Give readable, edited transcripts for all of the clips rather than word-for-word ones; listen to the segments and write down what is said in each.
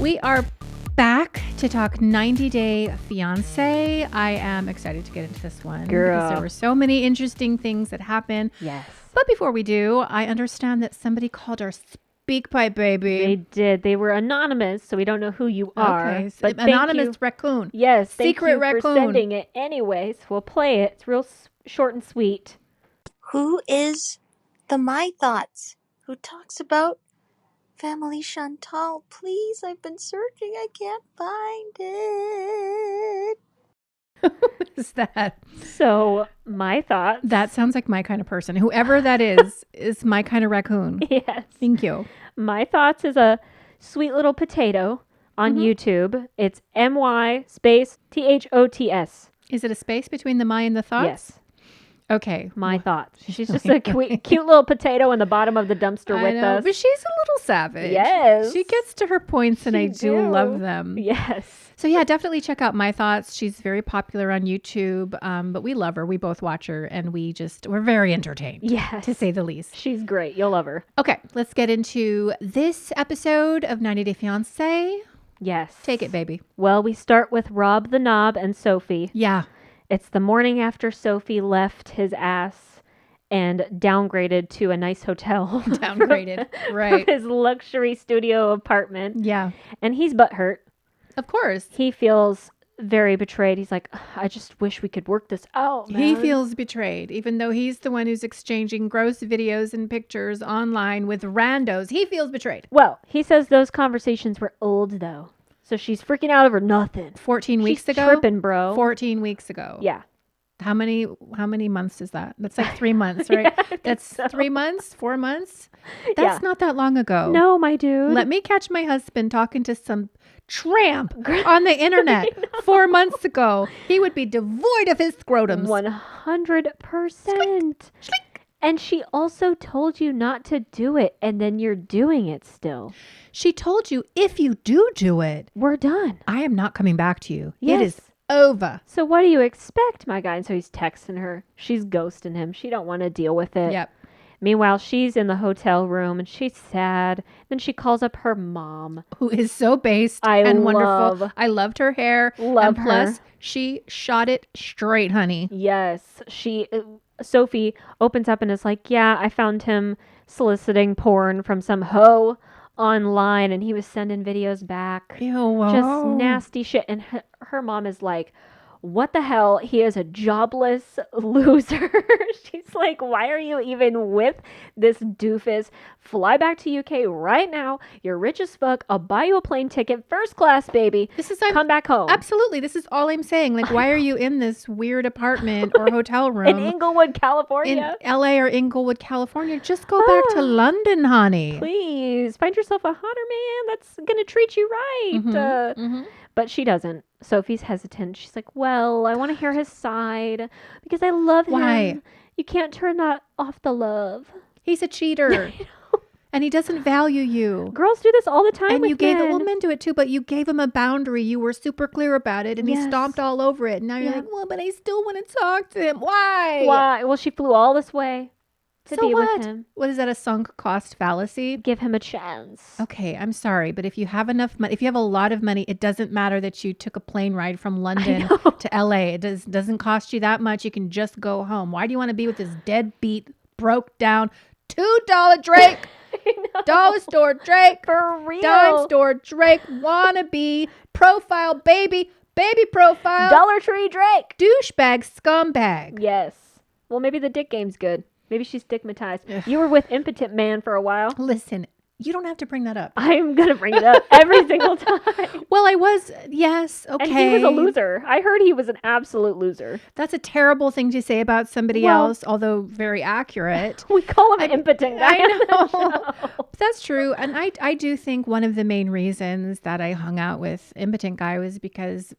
We are back to talk 90 Day Fiancé. I am excited to get into this one. Girl. Because there were so many interesting things that happened. Yes. But before we do, I understand that somebody called our Speak Pipe baby. They did. They were anonymous, so we don't know who you are. Okay, so but anonymous raccoon. Yes, Secret thank you raccoon. for sending it anyways. We'll play it. It's real short and sweet. Who is the My Thoughts who talks about Family Chantal? Please, I've been searching. I can't find it. What is that? So, my thoughts. That sounds like my kind of person. Whoever that is my kind of raccoon. Yes. Thank you. My Thoughts is a sweet little potato on YouTube. It's MY space THOTS. Is it a space between the my and the thoughts? Yes. Okay. My Thoughts. She's just a cute little potato in the bottom of the dumpster I with know, us. but she's a little savage. Yes. She gets to her points and I do love them. Yes. So yeah, definitely check out My Thoughts. She's very popular on YouTube, but we love her. We both watch her and we're very entertained. Yes. To say the least. She's great. You'll love her. Okay, let's get into this episode of 90 Day Fiancé. Yes. Take it, baby. Well, we start with Rob the Knob and Sophie. Yeah. It's the morning after Sophie left his ass and downgraded to a nice hotel. Downgraded, right. From his luxury studio apartment. Yeah. And he's butthurt. Of course. He feels very betrayed. He's like, I just wish we could work this out, man. He feels betrayed, even though he's the one who's exchanging gross videos and pictures online with randos. He feels betrayed. Well, he says those conversations were old, though. So she's freaking out over nothing. 14 weeks She's ago? tripping, bro. 14 weeks ago. Yeah. How many months is that? That's like 3 months, right? Yeah, That's so. 3 months, 4 months. That's not that long ago. No, my dude. Let me catch my husband talking to some tramp on the internet 4 months ago. He would be devoid of his scrotums. 100%. And she also told you not to do it, and then you're doing it still. She told you if you do it, we're done. I am not coming back to you. Yes. It is over. So what do you expect, my guy? And so he's texting her. She's ghosting him. She don't want to deal with it. Yep. Meanwhile, she's in the hotel room and she's sad. Then she calls up her mom. Who is so based and wonderful. I loved her hair. Love and plus, her. she shot it straight, honey. Yes. Sophie opens up and is like, yeah, I found him soliciting porn from some hoe online and he was sending videos back. Ew, just nasty shit. And her mom is like, what the hell? He is a jobless loser. She's like, why are you even with this doofus? Fly back to UK right now. You're rich as fuck. I'll buy you a plane ticket, first class, baby. Come back home. Absolutely. This is all I'm saying. Like, why are you in this weird apartment or hotel room? In Inglewood, California. In LA or Inglewood, California. Just go back to London, honey. Please. Find yourself a hotter man that's going to treat you right. But she doesn't. Sophie's hesitant. She's like, well, I want to hear his side because I love him. Why? You can't turn that off the love. He's a cheater. And he doesn't value you. Girls do this all the time. And with you gave men. well, men do it too, but you gave him a boundary. You were super clear about it, and he stomped all over it. And now you're like, well, but I still want to talk to him. Why? Why? Well, she flew all this way to be with him. What is that? A sunk cost fallacy? Give him a chance. Okay, I'm sorry, but if you have enough money, if you have a lot of money, it doesn't matter that you took a plane ride from London to LA. It doesn't cost you that much. You can just go home. Why do you want to be with this deadbeat, broke down, $2 Drake? Dollar store Drake. For real. Dime store Drake. Wannabe. Profile baby. Baby profile. Dollar Tree Drake. Douchebag scumbag. Yes. Well, maybe the dick game's good. Maybe she's stigmatized. You were with Impotent Man for a while. Listen, you don't have to bring that up. I'm going to bring it up every single time. Well, I was, yes, okay. And he was a loser. I heard he was an absolute loser. That's a terrible thing to say about somebody else, although very accurate. We call him Impotent Guy. I know. That's true. And I do think one of the main reasons that I hung out with Impotent Guy was because,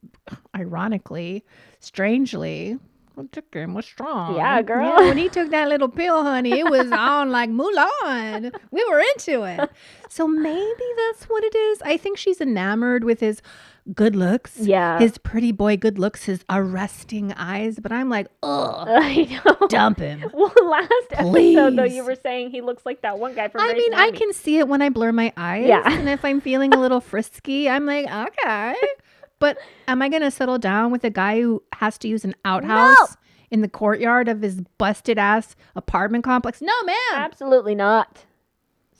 ironically, strangely, the dick game was strong. Yeah, girl. Yeah, when he took that little pill, honey, it was on like Mulan. We were into it. So maybe that's what it is. I think she's enamored with his good looks. Yeah. His pretty boy good looks, his arresting eyes. But I'm like, ugh, I know. dump him. Well, last episode, though, Please. you were saying he looks like that one guy from I Grey's mean, I Anatomy. can see it when I blur my eyes. Yeah. And if I'm feeling a little frisky, I'm like, okay. But am I going to settle down with a guy who has to use an outhouse in the courtyard of his busted ass apartment complex? No, man. Absolutely not.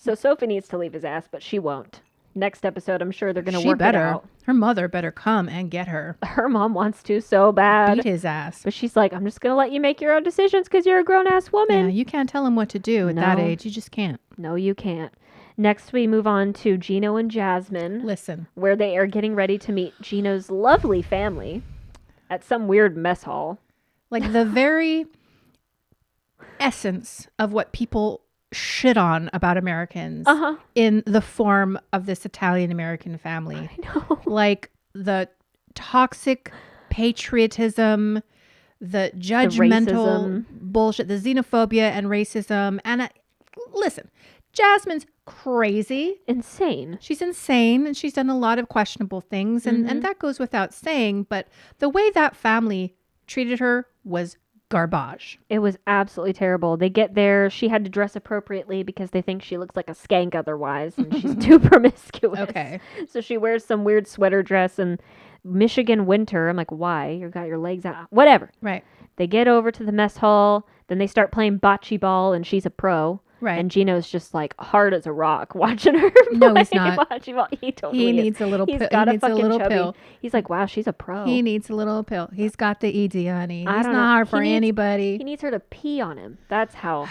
So Sophie needs to leave his ass, but she won't. Next episode, I'm sure they're going to work it out. Her mother better come and get her. Her mom wants to so bad. Beat his ass. But she's like, I'm just going to let you make your own decisions because you're a grown-ass woman. Yeah, you can't tell him what to do at that No. age. You just can't. No, you can't. Next, we move on to Gino and Jasmine, Listen. where they are getting ready to meet Gino's lovely family at some weird mess hall. Like the very essence of what people shit on about Americans in the form of this Italian American family. I know. Like the toxic patriotism, the judgmental racism. bullshit, the xenophobia and racism. And listen, Jasmine's crazy. Insane. She's insane and she's done a lot of questionable things. And that goes without saying. But the way that family treated her was garbage. It was absolutely terrible. They get there. She had to dress appropriately because they think she looks like a skank otherwise, and she's too promiscuous. Okay. So she wears some weird sweater dress and Michigan winter. I'm like, why? You got your legs out. Whatever. Right. They get over to the mess hall. Then they start playing bocce ball, and she's a pro. Right. And Gino's just like hard as a rock watching her No, play he's not. bocce ball. He totally He is. needs a little He's pill. got He a needs a fucking little chubby. pill. He's like, wow, she's a pro. He needs a little pill. He's got the ED, honey. I He's don't not know. hard for He needs- anybody. He needs her to pee on him. That's how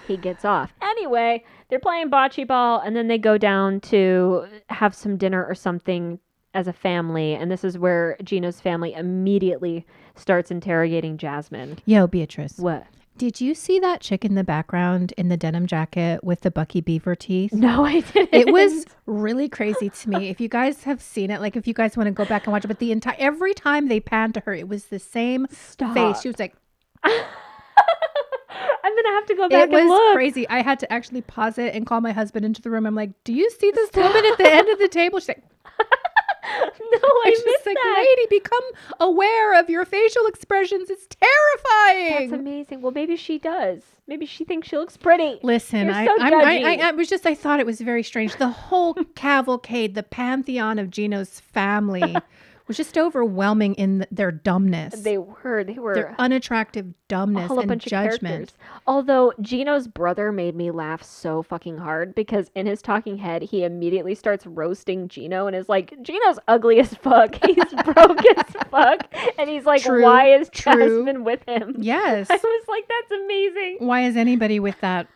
he gets off. Anyway, they're playing bocce ball, and then they go down to have some dinner or something as a family. And this is where Gino's family immediately starts interrogating Jasmine. Yo, Beatrice. What? Did you see that chick in the background in the denim jacket with the Bucky Beaver teeth? No, I didn't. It was really crazy to me. If you guys have seen it, like if you guys want to go back and watch it, but every time they panned to her, it was the same Stop. face. She was like, I'm gonna have to go back it was and look. crazy. I had to actually pause it and call my husband into the room. I'm like, do you see this woman at the end of the table? She's like, No, I it's just missed like, that. lady, become aware of your facial expressions. It's terrifying. That's amazing. Well, maybe she does. Maybe she thinks she looks pretty. Listen, You're I so judgy. was just, I thought it was very strange. The whole cavalcade, the pantheon of Gino's family was just overwhelming in their dumbness. They were Their unattractive dumbness all a and bunch of judgment. characters. Although Gino's brother made me laugh so fucking hard because in his talking head, he immediately starts roasting Gino and is like, Gino's ugly as fuck. He's broke as fuck. And he's like, True, why is true. Jasmine with him? Yes. I was like, that's amazing. Why is anybody with that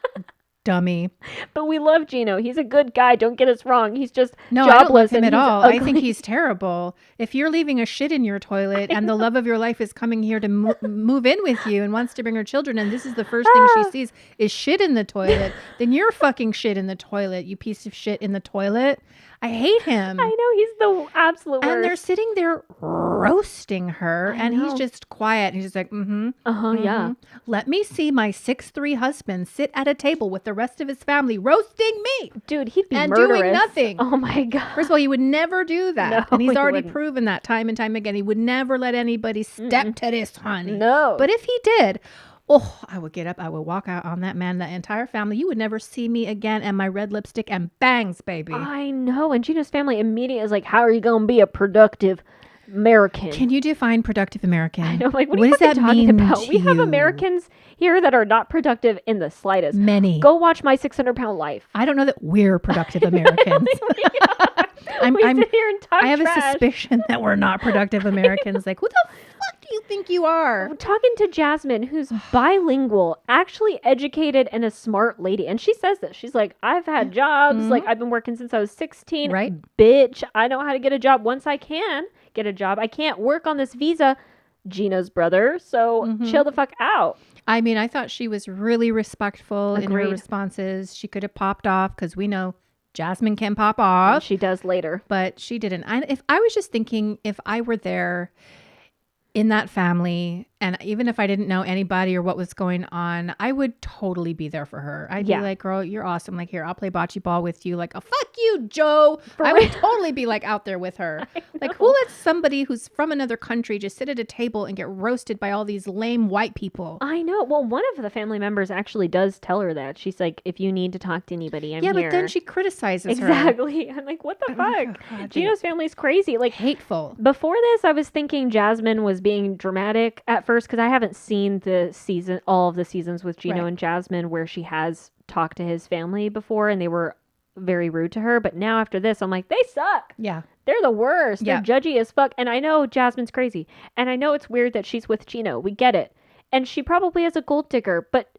dummy? But we love Gino. He's a good guy. Don't get us wrong. He's just No, I don't love jobless him and at he's all. I think ugly. he's terrible. If you're leaving a shit in your toilet and the love of your life is coming here to move in with you and wants to bring her children, and this is the first thing she sees is shit in the toilet, then you're fucking shit in the toilet, you piece of shit in the toilet. I hate him. I know. He's the absolute worst. And they're sitting there roasting her, I and he's know. just quiet. He's just like, yeah. Let me see my 6'3" husband sit at a table with the rest of his family roasting me. Dude, he'd be And murderous. doing nothing. Oh my God. First of all, he would never do that. No, and he's he already wouldn't. proven that time and time again. He would never let anybody step to this, honey. No. But if he did, oh, I would get up. I would walk out on that man, that entire family. You would never see me again and my red lipstick and bangs, baby. I know. And Gino's family immediately is like, how are you going to be a productive American? Can you define productive American? I know. Like, what does are you that talking mean about? to We have you? Americans here that are not productive in the slightest. Many. Go watch My 600-Pound Life. I don't know that we're productive Americans. We sit here and talk I have trash. a suspicion that we're not productive Americans. Like, who the fuck do you think you are? Talking to Jasmine, who's bilingual, actually educated and a smart lady. And she says this. She's like, I've had jobs. Like, I've been working since I was 16. Right. Bitch, I know how to get a job once I can get a job. I can't work on this visa. Gino's brother. So chill the fuck out. I mean, I thought she was really respectful in her Agreed. responses. She could have popped off because we know Jasmine can pop off, She does later. but she didn't. If I was just thinking, if I were there in that family And even if I didn't know anybody or what was going on, I would totally be there for her. I'd be like, girl, you're awesome. Like, here, I'll play bocce ball with you. Like, oh, fuck you, Joe. I would totally be like out there with her. Like, who lets somebody who's from another country just sit at a table and get roasted by all these lame white people? I know. Well, one of the family members actually does tell her that. She's like, if you need to talk to anybody, I'm here. Yeah, but then she criticizes her. Exactly. I'm like, what the fuck? God, Gino's family's crazy. Like, hateful. Before this, I was thinking Jasmine was being dramatic at first because I haven't seen all of the seasons with Gino and Jasmine where she has talked to his family before and they were very rude to her. But now after this, I'm like, they suck. Yeah. They're the worst. Yeah. They're judgy as fuck. And I know Jasmine's crazy. And I know it's weird that she's with Gino. We get it. And she probably is a gold digger. But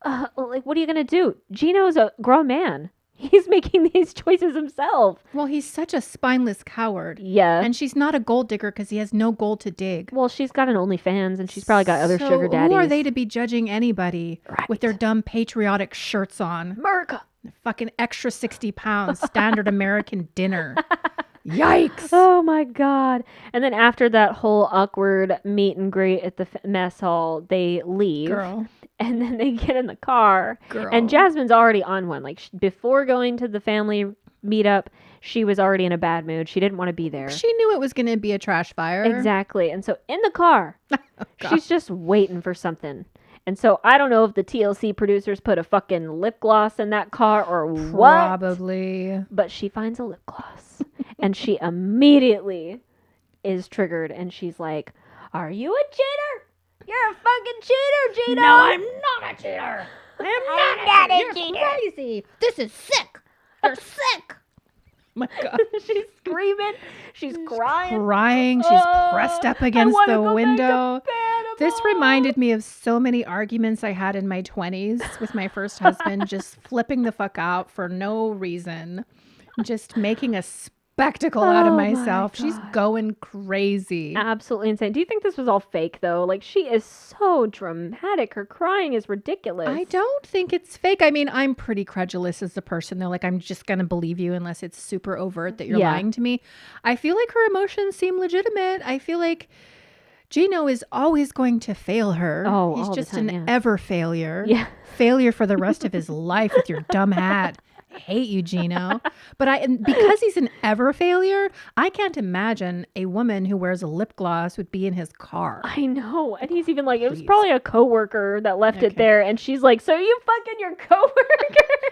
like, what are you going to do? Gino's a grown man. He's making these choices himself. Well, he's such a spineless coward. Yeah. And she's not a gold digger because he has no gold to dig. Well, she's got an OnlyFans and she's probably got other sugar daddies. Who are they to be judging anybody with their dumb patriotic shirts on? America. Fucking extra 60 pounds, standard American dinner. Yikes. Oh my God. And then after that whole awkward meet and greet at the mess hall, they leave. Girl. And then they get in the car. Girl. And Jasmine's already on one. Like, before going to the family meetup, she was already in a bad mood. She didn't want to be there. She knew it was going to be a trash fire. Exactly. And so in the car, she's just waiting for something. And so I don't know if the TLC producers put a fucking lip gloss in that car or what. Probably. But she finds a lip gloss. And she immediately is triggered. And she's like, are you a cheater? You're a fucking cheater, Gino. No, I'm not a cheater. I'm not a cheater. You're crazy. This is sick. You're sick. My God. She's screaming. She's crying. She's pressed up against the window. This reminded me of so many arguments I had in my 20s with my first husband, just flipping the fuck out for no reason, just making a spectacle out of myself. She's going crazy. Absolutely insane. Do you think this was all fake though? Like, she is so dramatic. Her crying is ridiculous. I don't think it's fake. I mean, I'm pretty credulous as a person though. Like, I'm just going to believe you unless it's super overt that you're lying to me. I feel like her emotions seem legitimate. I feel like Gino is always going to fail her. Oh, he's all just the time, an ever failure. Yeah. Failure for the rest of his life with your dumb hat. I hate you, Gino. But because he's an ever failure, I can't imagine a woman who wears a lip gloss would be in his car. I know. And he's even like, it was probably a coworker that left it there. And she's like, so you fucking your coworker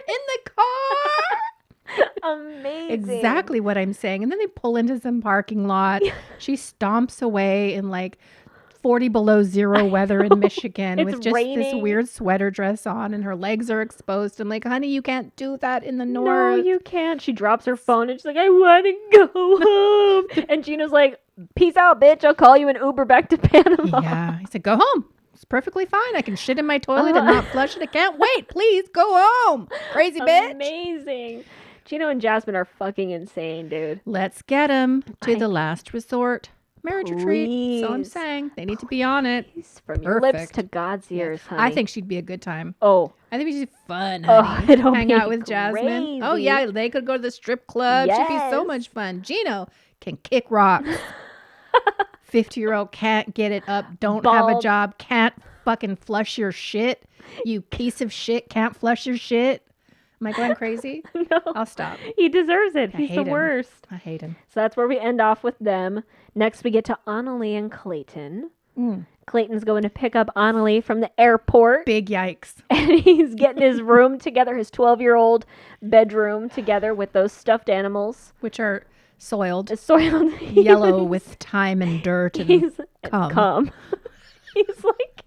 in the car? Amazing. Exactly what I'm saying. And then they pull into some parking lot. She stomps away in like 40 below zero weather in Michigan with just raining. This weird sweater dress on and her legs are exposed. I'm like, honey, you can't do that in the north. No, you can't. She drops her phone and she's like, I want to go home. And Gina's like, peace out, bitch. I'll call you an Uber back to Panama. Yeah. He said, go home. It's perfectly fine. I can shit in my toilet and not flush it. I can't wait. Please go home. Crazy bitch. Amazing. Gino and Jasmine are fucking insane, dude. Let's get them to the last resort. Marriage retreat. So I'm saying they need to be on it. From your lips to God's ears, honey. I think she'd be a good time. Oh. I think she'd be fun, honey. It'll hang be out with Jasmine. Oh, yeah. They could go to the strip club. Yes. She'd be so much fun. Gino can kick rocks. 50-year-old can't get it up. Don't have a job. Can't fucking flush your shit. You piece of shit. Can't flush your shit. Am I going crazy? No. I'll stop. He deserves it. He's the worst. I hate him. So that's where we end off with them. Next, we get to Anali and Clayton. Clayton's going to pick up Anali from the airport. Big yikes. And he's getting his room together, his 12-year-old bedroom together with those stuffed animals. Which are soiled. Soiled. Yellow with time and dirt and cum. He's like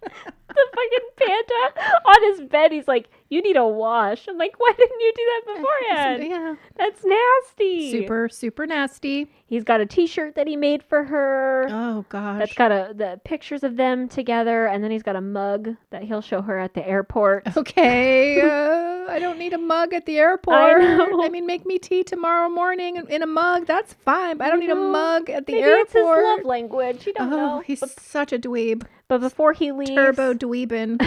the fucking panda on his bed. He's like, you need a wash. I'm like, why didn't you do that beforehand? Yeah. That's nasty. Super, super nasty. He's got a t-shirt that he made for her. Oh, gosh. That's got the pictures of them together. And then he's got a mug that he'll show her at the airport. Okay. I don't need a mug at the airport. I mean, make me tea tomorrow morning in a mug. That's fine. But I don't need a mug at the airport. It's his love language. You don't know. He's such a dweeb. But before he leaves... Turbo dweebin.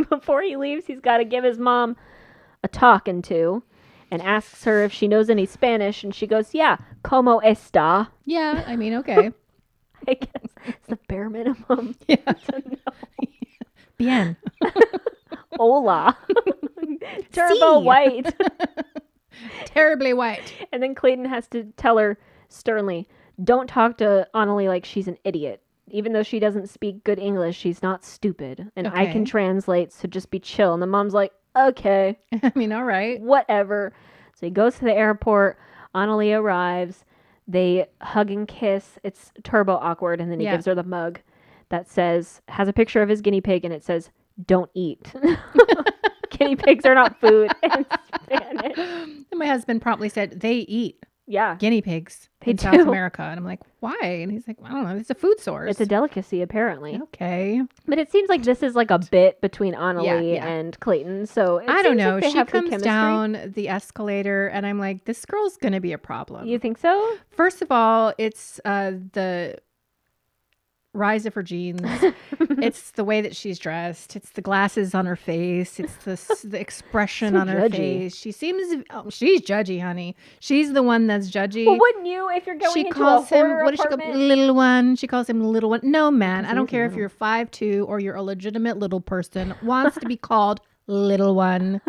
Before he leaves, he's got to give his mom a talking to and asks her if she knows any Spanish. And she goes, yeah, como esta? Yeah, I mean, okay. I guess. It's the bare minimum. Yeah. to know. Bien. Hola. Turbo Si. white. Terribly white. And then Clayton has to tell her sternly, don't talk to Anali like she's an idiot. Even though she doesn't speak good English, she's not stupid. And I can Okay. translate, so just be chill. And the mom's like, okay, I mean, all right. whatever. So he goes to the airport. Anali arrives. They hug and kiss. It's turbo awkward. And then he Yeah. gives her the mug that has a picture of his guinea pig, and it says, don't eat. Guinea pigs are not food in Spanish. And my husband promptly said, they eat Yeah. guinea pigs They in South do. America. And I'm like, why? And he's like, I don't know. It's a food source. It's a delicacy, apparently. Okay. But it seems like this is like a bit between Annalie Yeah. and Clayton. So it I don't seems know. Like they She have good comes chemistry. down the escalator and I'm like, this girl's going to be a problem. You think so? First of all, it's the rise of her jeans. It's the way that she's dressed. It's the glasses on her face. It's the expression So on her judgy. face. She seems, she's judgy, honey. She's the one that's judgy. Well, wouldn't you if you're going She into calls a him, hoarder what does she call, apartment? little one? She calls him little one. No, man, Because I he don't is care if little. you're 5'2" or you're a legitimate little person, wants to be called little one.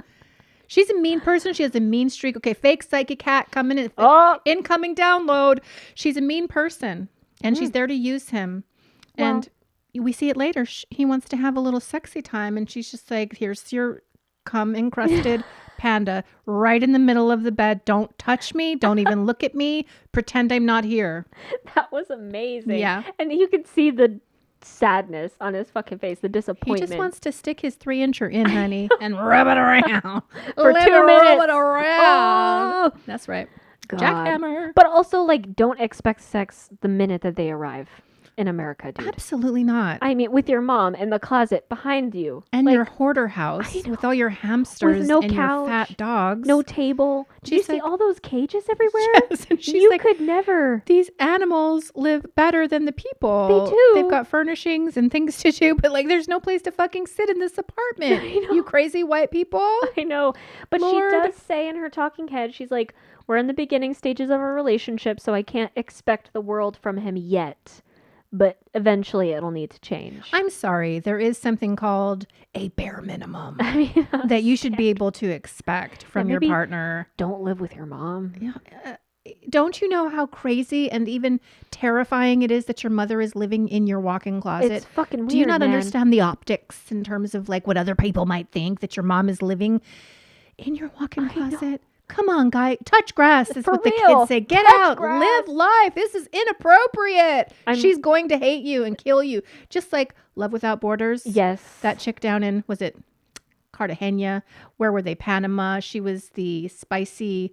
She's a mean person. She has a mean streak. Okay, fake psychic cat coming in. Oh, Incoming download. She's a mean person and she's there to use him. Well- And we see it later. He wants to have a little sexy time and she's just like, here's your cum encrusted panda right in the middle of the bed. Don't touch me. Don't even look at me. Pretend I'm not here. that was amazing. Yeah. And you could see the sadness on his fucking face, the He disappointment. just wants to stick his 3-incher in, honey, and rub it around. For Let 2 her minutes. Rub it around. Oh, That's right. God. Jackhammer. But also, like, don't expect sex the minute that they arrive in America, dude. Absolutely not. I mean, with your mom in the closet behind you. And like, your hoarder house I know. with all your hamsters no and couch, your fat dogs. no table. Do you She's see like- all those cages everywhere? Yes, and she's you like, could never. these animals live better than the people. They do. They've got furnishings and things to do, but like there's no place to fucking sit in this apartment. I know. You crazy white people. I know. But Lord. she does say in her talking head, she's like, we're in the beginning stages of our relationship, so I can't expect the world from him yet. But eventually it'll need to change. I'm sorry. There is something called a bare minimum I mean, that you should be able to expect from your maybe- partner. don't live with your mom. Yeah. Don't you know how crazy and even terrifying it is that your mother is living in your walk-in closet? It's fucking weird. Do you not man. understand the optics in terms of like what other people might think that your mom is living in your walk-in I know. closet? Come on, guy. Touch grass is For what the real. kids say. Get Touch out. grass. Live life. This is inappropriate. I'm- She's going to hate you and kill you. Just like Love Without Borders. Yes. That chick down in, was it Cartagena? Where were they? Panama. She was the spicy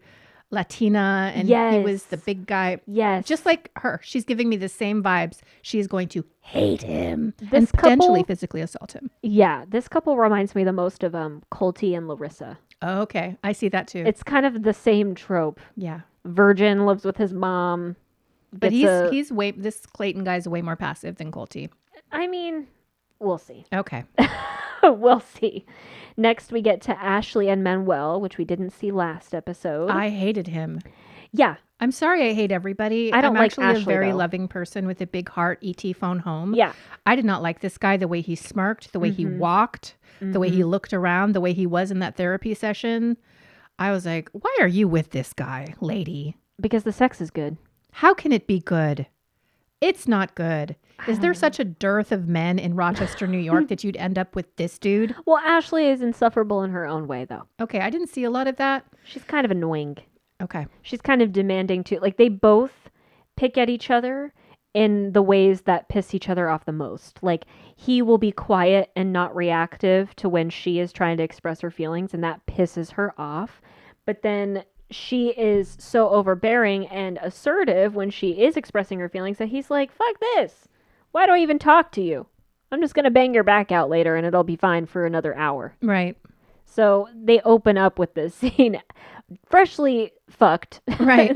Latina and he was the Yes. big guy. Yes. Just like her. She's giving me the same vibes. She is going to hate him This and potentially couple- physically assault him. Yeah. This couple reminds me the most of Colty and Larissa. Okay. I see that too. It's kind of the same trope. Yeah. Virgin lives with his mom. But gets he's way, this Clayton guy's way more passive than Colty. I mean, we'll see. Okay. We'll see. Next, we get to Ashley and Manuel, which we didn't see last episode. I hated him. Yeah. I'm sorry I hate everybody. I don't I'm like actually a Ashley, very though. loving person with a big heart, ET phone home. Yeah. I did not like this guy, the way he smirked, the way he walked, the way he looked around, the way he was in that therapy session. I was like, why are you with this guy, lady? Because the sex is good. How can it be good? It's not good. Is there such a dearth of men in Rochester, New York that you'd end up with this dude? Well, Ashley is insufferable in her own way, though. Okay, I didn't see a lot of that. She's kind of annoying. Okay. She's kind of demanding too. Like, they both pick at each other in the ways that piss each other off the most. Like, he will be quiet and not reactive to when she is trying to express her feelings, and that pisses her off. But then she is so overbearing and assertive when she is expressing her feelings that he's like, fuck this. Why do I even talk to you? I'm just going to bang your back out later and it'll be fine for another hour. Right. So they open up with this scene, freshly fucked. Right.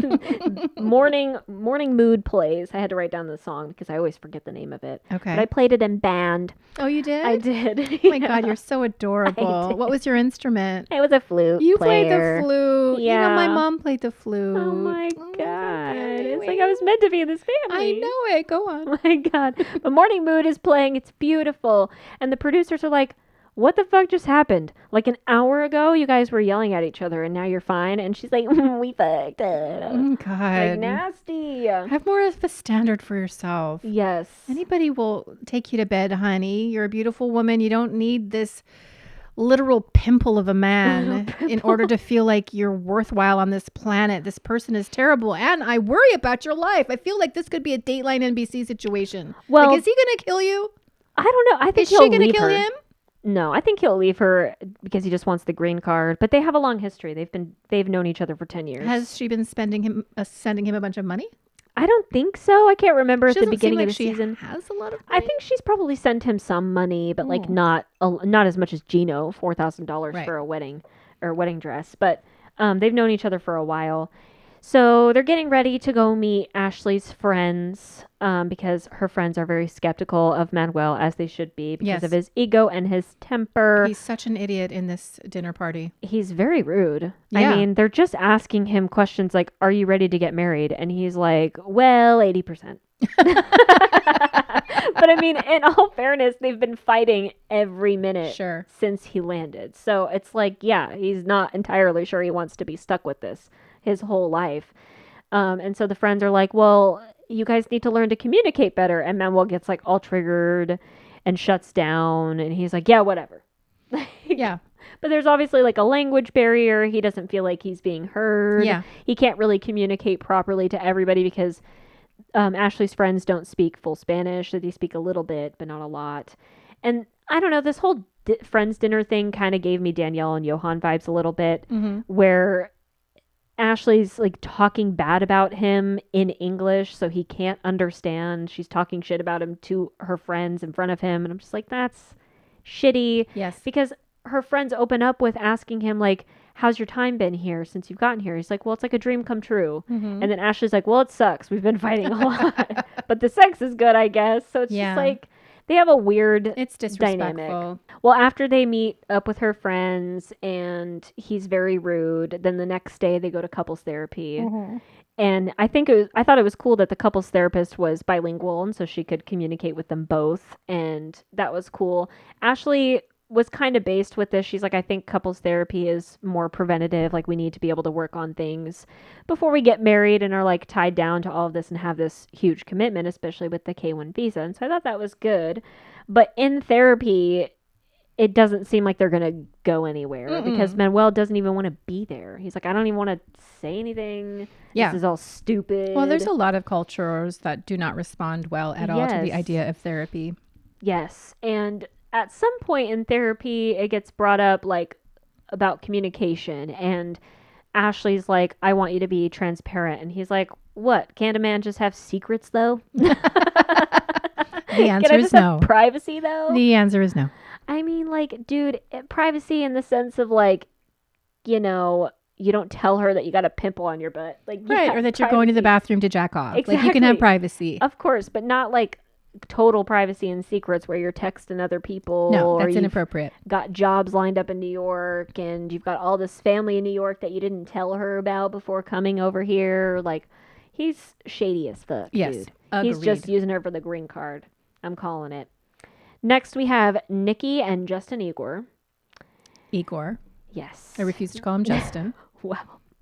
morning mood plays. I had to write down the song because I always forget the name of it. Okay. But I played it in band. Oh, you did? I did. Oh my God, you're so adorable. What was your instrument? It was a flute. You played player. the flute. Yeah. my mom played the flute. Oh my Oh, God. It's like anyway. I was meant to be in this family. I know it. Go on. Oh my God. But Morning Mood is playing. It's beautiful. And the producers are like, what the fuck just happened? Like an hour ago, you guys were yelling at each other and now you're fine. And she's like, we fucked up. Oh, God. Like nasty. Have more of a standard for yourself. Yes. Anybody will take you to bed, honey. You're a beautiful woman. You don't need this literal pimple of a man in order to feel like you're worthwhile on this planet. This person is terrible. And I worry about your life. I feel like this could be a Dateline NBC situation. Well, like, is he going to kill you? I don't know. I think Is he'll she going to leave kill her. him? No, I think he'll leave her because he just wants the green card. But they have a long history. They've known each other for 10 years. Has she been sending him a bunch of money? I don't think so. I can't remember She at the doesn't seem beginning like of the she season. has a lot of I money. think she's probably sent him some money, but like Oh. not as much as Gino, $4,000 Right. for a wedding dress. But they've known each other for a while. So they're getting ready to go meet Ashley's friends because her friends are very skeptical of Manuel, as they should be, because Yes. of his ego and his temper. He's such an idiot in this dinner party. He's very rude. Yeah. I mean, they're just asking him questions like, are you ready to get married? And he's like, well, 80%. But I mean, in all fairness, they've been fighting every minute Sure. since he landed. So it's like, yeah, he's not entirely sure he wants to be stuck with this his whole life. And so the friends are like, well, you guys need to learn to communicate better. And Manuel gets like all triggered and shuts down. And he's like, yeah, whatever. Yeah. But there's obviously like a language barrier. He doesn't feel like he's being heard. Yeah. He can't really communicate properly to everybody because Ashley's friends don't speak full Spanish. They speak a little bit, but not a lot. And I don't know, this whole friends dinner thing kind of gave me Danielle and Johan vibes a little bit, where Ashley's like talking bad about him in English, so he can't understand. She's talking shit about him to her friends in front of him. And I'm just like, that's shitty. Yes. Because her friends open up with asking him, like, how's your time been here since you've gotten here? He's like, well, it's like a dream come true. And then Ashley's like, well, it sucks. We've been fighting a lot. But the sex is good, I guess. So it's Yeah. just like, they have a weird It's disrespectful. dynamic. Well, after they meet up with her friends and he's very rude, then the next day they go to couples therapy. And I thought it was cool that the couples therapist was bilingual and so she could communicate with them both. And that was cool. Ashley was kind of based with this. She's like, I think couples therapy is more preventative. Like, we need to be able to work on things before we get married and are like tied down to all of this and have this huge commitment, especially with the K1 visa. And so I thought that was good. But in therapy, it doesn't seem like they're going to go anywhere because Manuel doesn't even want to be there. He's like, I don't even want to say anything. Yeah. This is all stupid. Well, there's a lot of cultures that do not respond well at all to the Yes. idea of therapy. Yes. And at some point in therapy, it gets brought up like about communication. And Ashley's like, I want you to be transparent. And he's like, what? Can't a man just have secrets though? The answer Can I is just have no. privacy though? The answer is no. I mean, like, dude, privacy in the sense of like, you know, you don't tell her that you got a pimple on your butt. Like, Right. yeah, Or that you're going to the privacy. bathroom to jack off. Like, you can have Exactly. privacy. Of course, but not like total privacy and secrets where you're texting other people. No, or that's you've inappropriate. got jobs lined up in New York and you've got all this family in New York that you didn't tell her about before coming over here. Like, he's shady as fuck, Yes. dude. Agreed. He's just using her for the green card. I'm calling it. Next, we have Nikki and Igor. Igor. Yes. I refuse to call him Justin. Wow.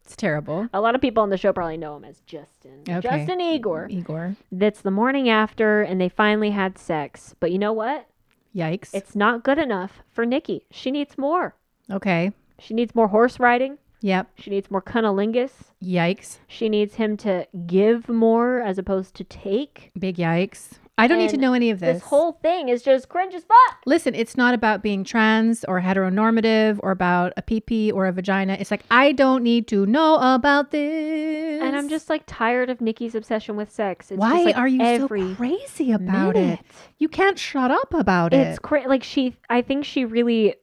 It's terrible. A lot of people on the show probably know him as Justin. Okay. Justin Igor. Igor. That's the morning after, and they finally had sex. But you know what? Yikes. It's not good enough for Nikki. She needs more. Okay. She needs more horse riding. Yep. She needs more cunnilingus. Yikes. She needs him to give more as opposed to take. Big yikes. I don't need to And know any of this. This whole thing is just cringe as fuck. Listen, it's not about being trans or heteronormative or about a pee-pee or a vagina. It's like, I don't need to know about this. And I'm just like tired of Nikki's obsession with sex. It's Why just, like, are you every so crazy about minute. it? You can't shut up about It's it. like I think she really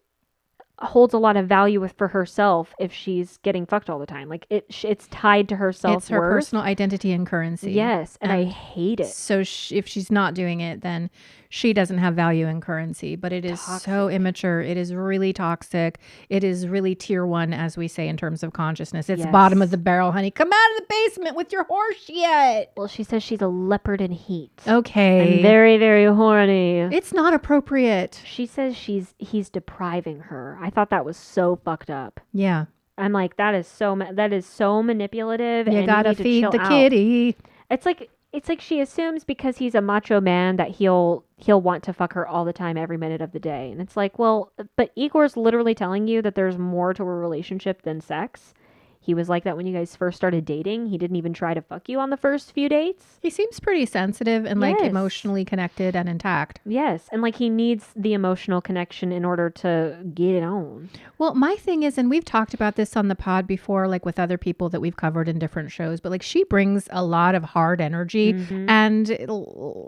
holds a lot of value for herself if she's getting fucked all the time. Like it's tied to her self-worth. It's her personal identity and currency. Yes, and I hate it. So if she's not doing it, then she doesn't have value in currency, but it is so immature. It is really toxic. It is really tier 1, as we say, in terms of consciousness. It's bottom of the barrel, honey. Come out of the basement with your horse shit. Well, she says she's a leopard in heat. Okay. I'm very, very horny. It's not appropriate. She says he's depriving her. I thought that was so fucked up. Yeah. I'm like, that is so manipulative. You and gotta need to feed chill the out. kitty. It's like she assumes because he's a macho man that he'll want to fuck her all the time, every minute of the day. And it's like, well, but Igor's literally telling you that there's more to a relationship than sex. He was like that when you guys first started dating. He didn't even try to fuck you on the first few dates. He seems pretty sensitive and like Yes. emotionally connected and intact. Yes. And like he needs the emotional connection in order to get it on. Well, my thing is, and we've talked about this on the pod before, like with other people that we've covered in different shows, but like she brings a lot of hard energy and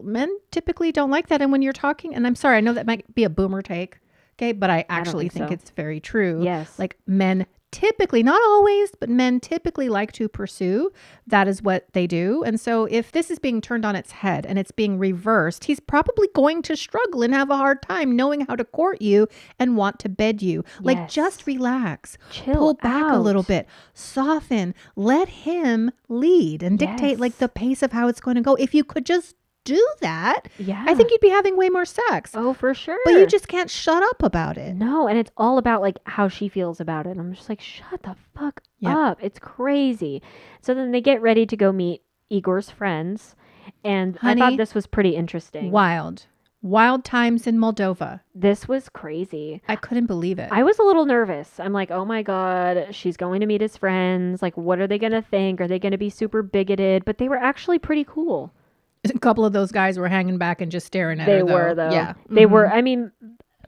men typically don't like that. And when you're talking, and I'm sorry, I know that might be a boomer take. Okay. But I actually think so. it's very true. Yes. Like men typically, not always, but men typically like to pursue. That is what they do. And so if this is being turned on its head and it's being reversed, he's probably going to struggle and have a hard time knowing how to court you and want to bed you. Like, Yes. just relax, Chill pull back a out. little bit, soften, let him lead and dictate Yes. like the pace of how it's going to go. If you could just do that, Yeah. I think you'd be having way more sex. Oh, for sure. But you just can't shut up about it. No, and it's all about like how she feels about it. I'm just like, shut the fuck Yep. up. It's crazy. So then they get ready to go meet Igor's friends. And I Honey, thought this was pretty interesting. Wild times in Moldova. This was crazy. I couldn't believe it. I was a little nervous. I'm like, oh my God, she's going to meet his friends. Like, what are they going to think? Are they going to be super bigoted? But they were actually pretty cool. A couple of those guys were hanging back and just staring at They her. were, though. Yeah. They were. I mean,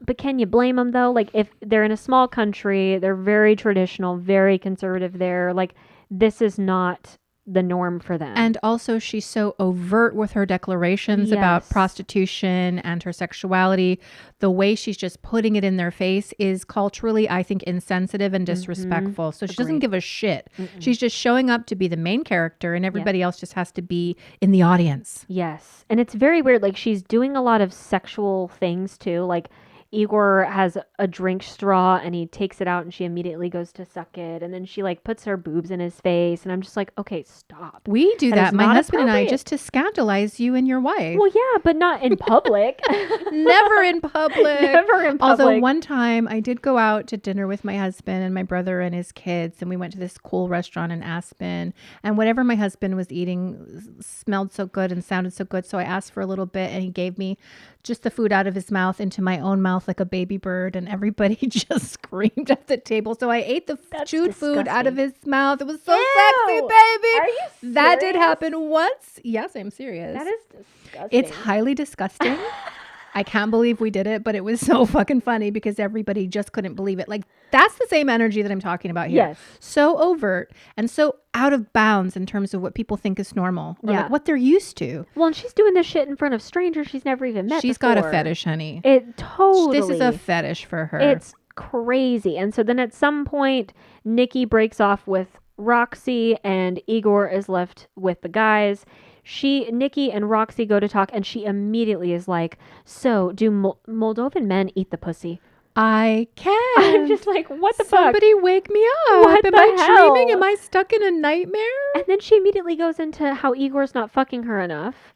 but can you blame them, though? Like, if they're in a small country, they're very traditional, very conservative there. Like, this is not the norm for them. And also, she's so overt with her declarations about Yes. prostitution and her sexuality. The way she's just putting it in their face is culturally, I think, insensitive and disrespectful. So she doesn't Agreed. give a shit. She's just showing up to be the main character, and everybody else just has to be in the audience. Yes. And it's very weird. Like, she's doing a lot of sexual things, too. Like, Igor has a drink straw and he takes it out and she immediately goes to suck it. And then she like puts her boobs in his face. And I'm just like, okay, stop. We do That that, is my not husband and I, appropriate. just to scandalize you and your wife. Well, yeah, but not in public. Never in public. Never in Although public. one time I did go out to dinner with my husband and my brother and his kids, and we went to this cool restaurant in Aspen, and whatever my husband was eating smelled so good and sounded so good. So I asked for a little bit and he gave me just the food out of his mouth into my own mouth like a baby bird, and everybody just screamed at the table. So I ate the That's chewed food out of disgusting. his mouth. It was so Ew! sexy, baby. Are you That did serious? happen once. Yes, I'm serious. That is disgusting. It's highly disgusting. I can't believe we did it, but it was so fucking funny because everybody just couldn't believe it. Like, that's the same energy that I'm talking about here. Yes. So overt and so out of bounds in terms of what people think is normal or Yeah. like what they're used to. Well, and she's doing this shit in front of strangers she's never even met She's got a before. fetish, honey. It totally. This is a fetish for her. It's crazy. And so then at some point, Nikki breaks off with Roxy and Igor is left with the guys. Nikki and Roxy go to talk and she immediately is like, so do Moldovan men eat the pussy? I can't. I'm just like, what the fuck? Somebody wake me up. What Am the I dreaming? hell? Am I stuck in a nightmare? And then she immediately goes into how Igor's not fucking her enough.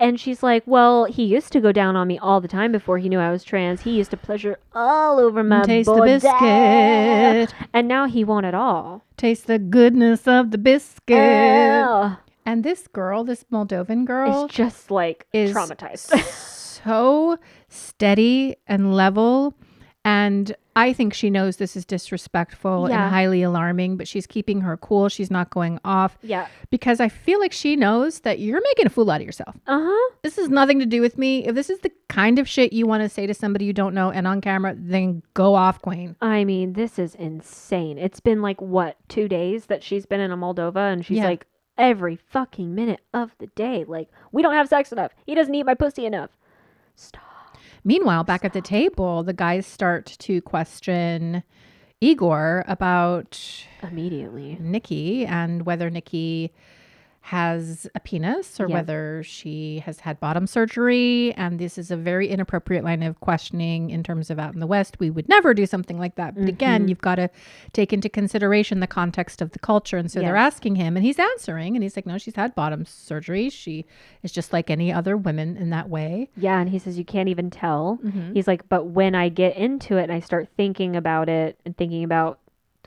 And she's like, well, he used to go down on me all the time before he knew I was trans. He used to pleasure all over my Taste the body. biscuit. And now he won't at all. Taste the goodness of the biscuit. Ugh. And this girl, this Moldovan girl, It's just like is traumatized. so steady and level. And I think she knows this is disrespectful Yeah. and highly alarming, but she's keeping her cool. She's not going off Yeah. because I feel like she knows that you're making a fool out of yourself. Uh-huh. This has nothing to do with me. If this is the kind of shit you want to say to somebody you don't know and on camera, then go off, queen. I mean, this is insane. It's been like, what, 2 days that she's been in a Moldova and she's Yeah. like, every fucking minute of the day. Like, we don't have sex enough. He doesn't eat my pussy enough. Stop. Meanwhile, back at the table, the guys start to question Igor about Immediately. Nikki and whether Nikki has a penis or Yep. whether she has had bottom surgery. And this is a very inappropriate line of questioning in terms of out in the West. We would never do something like that. But again, you've got to take into consideration the context of the culture. And so they're Yes. asking him and he's answering and he's like, no, she's had bottom surgery. She is just like any other women in that way. Yeah, and he says you can't even tell. He's like, but when I get into it and I start thinking about it and thinking about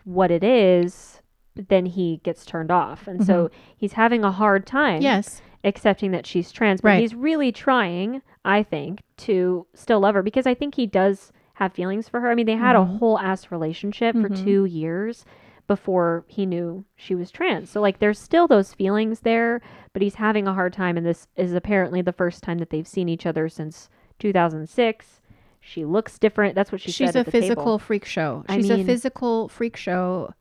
what it is, then he gets turned off. And so he's having a hard time Yes. accepting that she's trans, but Right. he's really trying, I think, to still love her because I think he does have feelings for her. I mean, they had a whole ass relationship for 2 years before he knew she was trans. So like there's still those feelings there, but he's having a hard time, and this is apparently the first time that they've seen each other since 2006. She looks different. That's what she She's said a at the physical table. freak show. I She's a mean- physical freak show.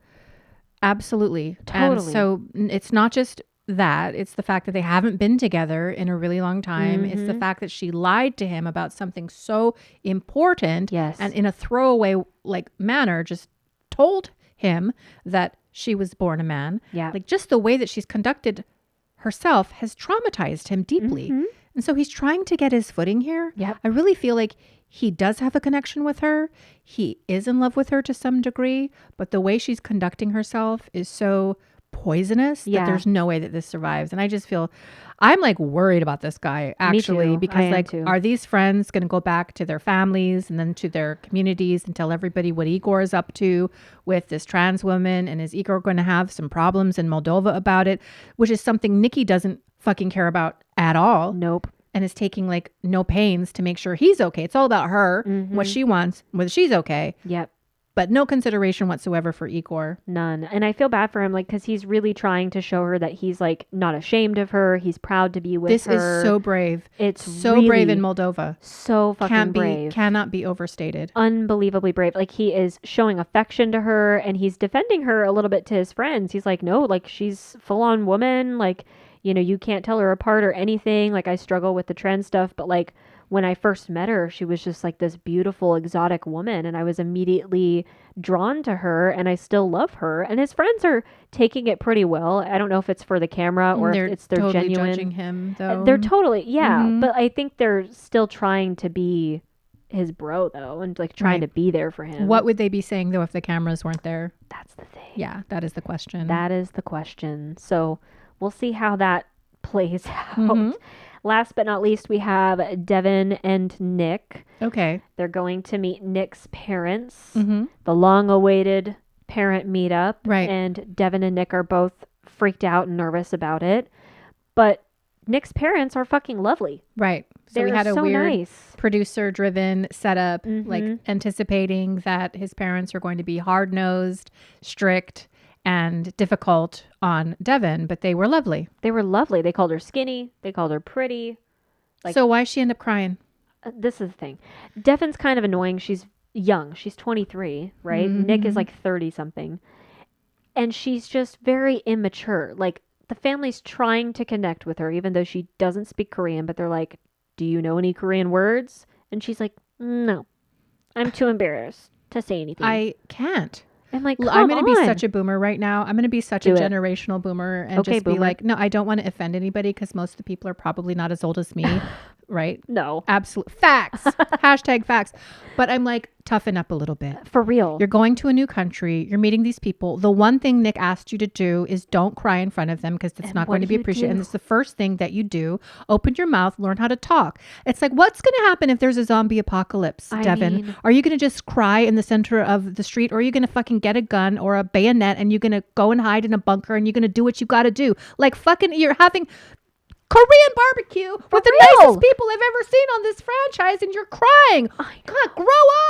Absolutely. And Totally. so it's not just that. It's the fact that they haven't been together in a really long time. It's the fact that she lied to him about something so important. Yes. And in a throwaway like manner, just told him that she was born a man. Yeah. Like just the way that she's conducted herself has traumatized him deeply. And so he's trying to get his footing here. Yep. I really feel like he does have a connection with her. He is in love with her to some degree, but the way she's conducting herself is so poisonous Yeah. that there's no way that this survives. And I just feel I'm like worried about this guy actually too. I because am like too. are these friends going to go back to their families and then to their communities and tell everybody what Igor is up to with this trans woman, and is Igor going to have some problems in Moldova about it, which is something Nikki doesn't fucking care about at all. Nope. And is taking like no pains to make sure he's okay. It's all about her, what she wants, whether she's okay, Yep. but no consideration whatsoever for Igor. None. And I feel bad for him, like, because he's really trying to show her that he's like not ashamed of her. He's proud to be with This her. is so brave. It's So really brave in Moldova. so fucking brave. Cannot be overstated. Unbelievably brave. Like he is showing affection to her and he's defending her a little bit to his friends. He's like, no, like she's full on woman. Like, you know, you can't tell her apart or anything. Like I struggle with the trend stuff, but like when I first met her, she was just like this beautiful exotic woman and I was immediately drawn to her and I still love her. And his friends are taking it pretty well. I don't know if it's for the camera or They're if it's their totally genuine. judging him though. They're totally, yeah. Mhm. But I think they're still trying to be his bro though and like trying Right. to be there for him. What would they be saying though if the cameras weren't there? That's the thing. Yeah, that is the question. That is the question. So we'll see how that plays out. Mhm. Last but not least, we have Devon and Nick. Okay. They're going to meet Nick's parents, Mm-hmm. the long-awaited parent meetup. Right. And Devon and Nick are both freaked out and nervous about it. But Nick's parents are fucking lovely. Right. So They're we had a so weird nice. producer-driven setup, like Mhm. anticipating that his parents are going to be hard-nosed, strict, and difficult on Devon, but they were lovely. They were lovely. They called her skinny. They called her pretty. Like- So why she end up crying? This is the thing. Devon's kind of annoying. She's young. She's 23, right? Nick is like 30 something. And she's just very immature. Like the family's trying to connect with her even though she doesn't speak Korean, but they're like, "Do you know any Korean words?" And she's like, "No. I'm too embarrassed to say anything." I can't. I'm like, I'm going to be on. such a boomer right now. I'm going to be such Do a it. generational boomer and Okay, just be boomer. like, no, I don't want to offend anybody because most of the people are probably not as old as me, right? No. Absolute facts. Hashtag facts. But I'm like, toughen up a little bit. For real. You're going to a new country. You're meeting these people. The one thing Nick asked you to do is don't cry in front of them because it's And not what going to do be you appreciated. do? And it's the first thing that you do. Open your mouth, learn how to talk. It's like, what's going to happen if there's a zombie apocalypse, I Devon? mean- Are you going to just cry in the center of the street, or are you going to fucking get a gun or a bayonet and you're going to go and hide in a bunker and you're going to do what you got to do? Like fucking, you're having Korean barbecue with the real. nicest people I've ever seen on this franchise, and you're crying. I God, grow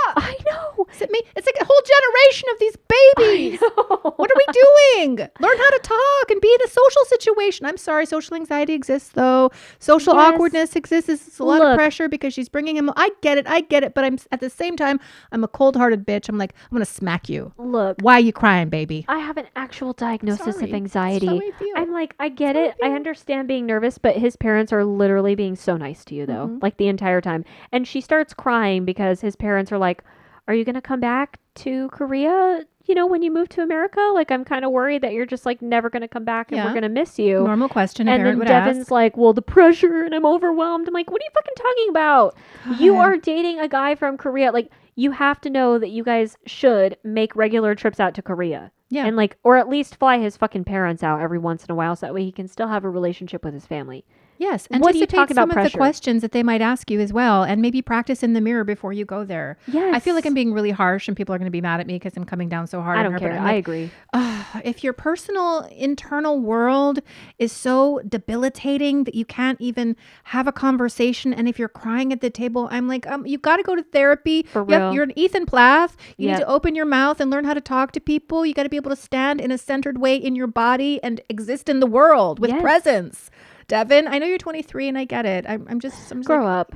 up. I know. Is it me? It's like a whole generation of these babies. What are we doing? Learn how to talk and be in a social situation. I'm sorry, social anxiety exists though. Social Yes. awkwardness exists. It's a lot of Look. pressure because she's bringing him. I get it. But I'm at the same time, I'm a cold-hearted bitch. I'm like, I'm gonna smack you. Look, Why are you crying, baby? I have an actual diagnosis Sorry. of anxiety. That's how I feel. I'm like, I get That's how I it. I feel. understand being nervous, but his parents are literally being so nice to you, though, Mm-hmm. like the entire time. And she starts crying because his parents are like, "Are you going to come back to Korea? when you move to America, like, I'm kind of worried that you're just like never going to come back and we're Yeah. going to miss you. Normal question a And parent then would Devin's ask. like, well, the pressure and I'm overwhelmed. I'm like, what are you fucking talking about? You God. are dating a guy from Korea. Like, you have to know that you guys should make regular trips out to Korea. Yeah. And like, or at least fly his fucking parents out every once in a while so that way he can still have a relationship with his family. Yes. What do you Anticipate talk about some of pressure? the questions that they might ask you as well, and maybe practice in the mirror before you go there. Yes. I feel like I'm being really harsh, and people are going to be mad at me because I'm coming down so hard I on don't her. care. But I'm I like, agree. if your personal internal world is so debilitating that you can't even have a conversation, and if you're crying at the table, I'm like, you got to go to therapy. For real. You're an Ethan Plath. You need Yep. to open your mouth and learn how to talk to people. You got to be able to stand in a centered way in your body and exist in the world with Yes. presence. Devin, I know you're 23 and I get it. I'm just Grow like, up,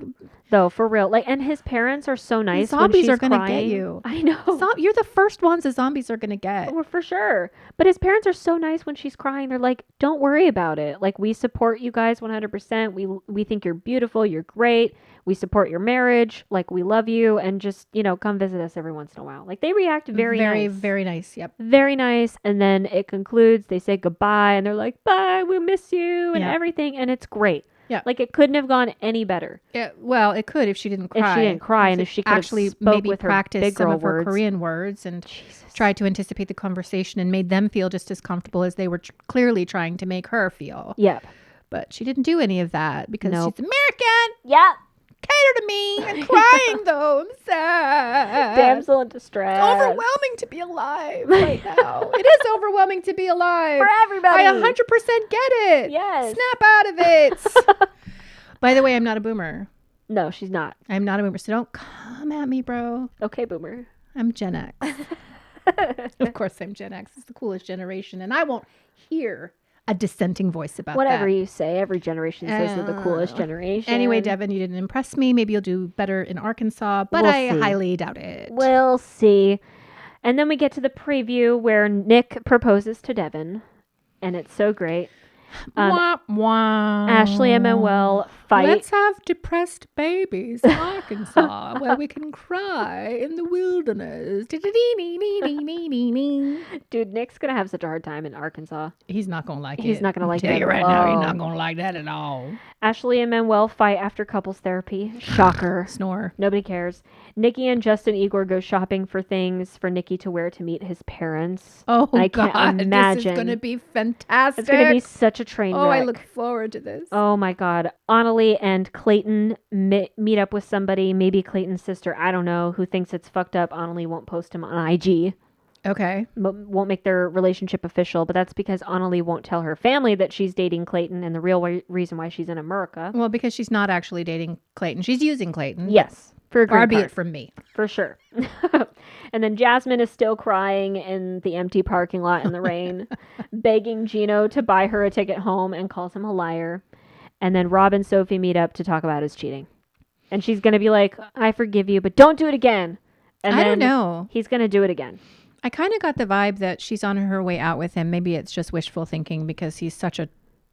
though, for real. Like, and his parents are so nice. zombies when she's are gonna crying. get you. I know. You're the first ones the zombies are gonna get. Well, for sure. But his parents are so nice when she's crying. They're like, don't worry about it. Like, we support you guys 100%. We think you're beautiful. You're great. We support your marriage. Like, we love you. And just, come visit us every once in a while. Like, they react very nice. Very nice. Yep. Very nice. And then it concludes. They say goodbye. And they're like, bye. We miss you. And Yeah. everything. And it's great. Yeah. Like, it couldn't have gone any better. Well, it could if she didn't cry. If she didn't cry and if she could have actually spoke maybe with her practiced big some girl of her words. Korean words and Jesus. tried to anticipate the conversation and made them feel just as comfortable as they were clearly trying to make her feel. Yep. But she didn't do any of that because Nope. she's American. Yep. Cater to me. I'm crying though. I'm sad. Damsel in distress. Overwhelming to be alive right now. It is overwhelming to be alive. For everybody. I 100% get it. Yes. Snap out of it. By the way, I'm not a boomer. No, she's not. I'm not a boomer, so don't come at me, bro. Okay, boomer. I'm Gen X. Of course I'm Gen X. It's the coolest generation, and I won't hear a dissenting voice about Whatever that. you say, every generation says they're the coolest generation. Anyway, Devin, you didn't impress me. Maybe you'll do better in Arkansas, but We'll I see. highly doubt it. We'll see. And then we get to the preview where Nick proposes to Devin, and it's so great. Wah, wah. Ashley and Manuel fight. Let's have depressed babies in Arkansas where we can cry in the wilderness. Dude, Nick's gonna have such a hard time in Arkansas. He's not going to like it. He's not gonna like I'll tell it you at right now, he's all. not going to like that at all. Ashley and Manuel fight after couples therapy. Shocker. Snore. Nobody cares. Nikki and Justin Igor go shopping for things for Nikki to wear to meet his parents. Oh, I God. can't This imagine. is going to be fantastic. It's going to be such a train Oh, wreck. I look forward to this. Oh my God. Anali and Clayton meet up with somebody, maybe Clayton's sister, I don't know, who thinks it's fucked up. Anali won't post him on IG. Okay. Won't make their relationship official, but that's because Anali won't tell her family that she's dating Clayton and the real reason why she's in America. Well, because she's not actually dating Clayton. She's using Clayton. Yes. For a Far green be card. it from me. For sure. And then Jasmine is still crying in the empty parking lot in the rain, begging Gino to buy her a ticket home and calls him a liar. And then Rob and Sophie meet up to talk about his cheating. And she's going to be like, I forgive you, but don't do it again. And I then don't know. He's going to do it again. I kind of got the vibe that she's on her way out with him. Maybe it's just wishful thinking because he's such a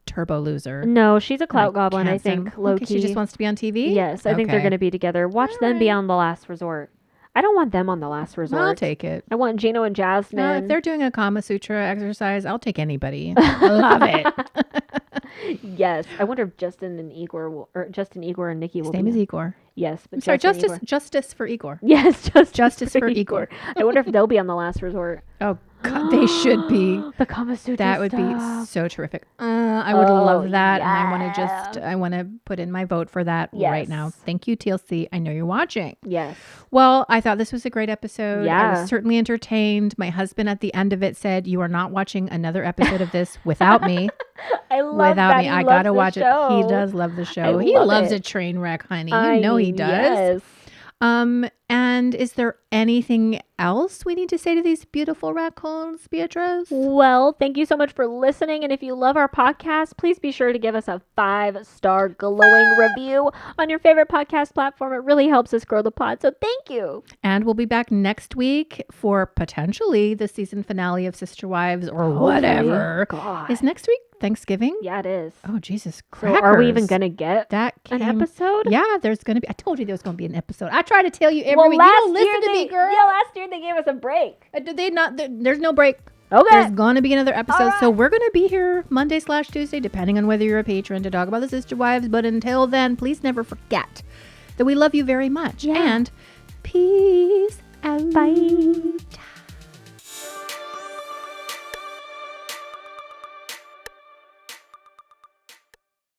turbo loser. No, she's a clout goblin, I can't think, sim- low okay, key. She just wants to be on TV? Yes, I think they're Okay. going to be together. Watch All them be right. on The Last Resort. I don't want them on The Last Resort. I'll take it. I want Gino and Jasmine. No, if they're doing a Kama Sutra exercise, I'll take anybody. I love it. Yes. I wonder if Justin and Igor and Nikki will His name be. is Igor. Yes, but I'm sorry, Justin and Igor. justice for Igor. Yes, Justice for Igor. I wonder if they'll be on The Last Resort. Oh, God, they should be. The Kama Sutra That would be stuff. so terrific. I would Oh, love that. yeah. And I want to put in my vote for that right now. Yes. Thank you, TLC. I know you're watching. Yes. Well, I thought this was a great episode. I Yeah. was certainly entertained. My husband at the end of it said, "You are not watching another episode of this without me." I love Without that. me, He I loves gotta the watch show. it. He does love the show. I He love loves it. a train wreck, honey. I You know he mean, does. Yes. And is there anything else we need to say to these beautiful raccoons, Beatrice? Well, thank you so much for listening. And if you love our podcast, please be sure to give us a 5-star glowing review on your favorite podcast platform. It really helps us grow the pod. So thank you. And we'll be back next week for potentially the season finale of Sister Wives or whatever. God. Is next week Thanksgiving? Yeah, it is. Oh, Jesus So crackers. are we even going to get that an came- episode? Yeah, there's going to be. I told you there was going to be an episode. I try to tell you every Well, week. You last don't listen year to they me. me, girl. Yeah, last year they gave us a break. Did they not? There's no break. Okay. There's going to be another episode. All So right. we're going to be here Monday/Tuesday, depending on whether you're a patron, to talk about the Sister Wives. But until then, please never forget that we love you very much. Yeah. And peace out. Bye.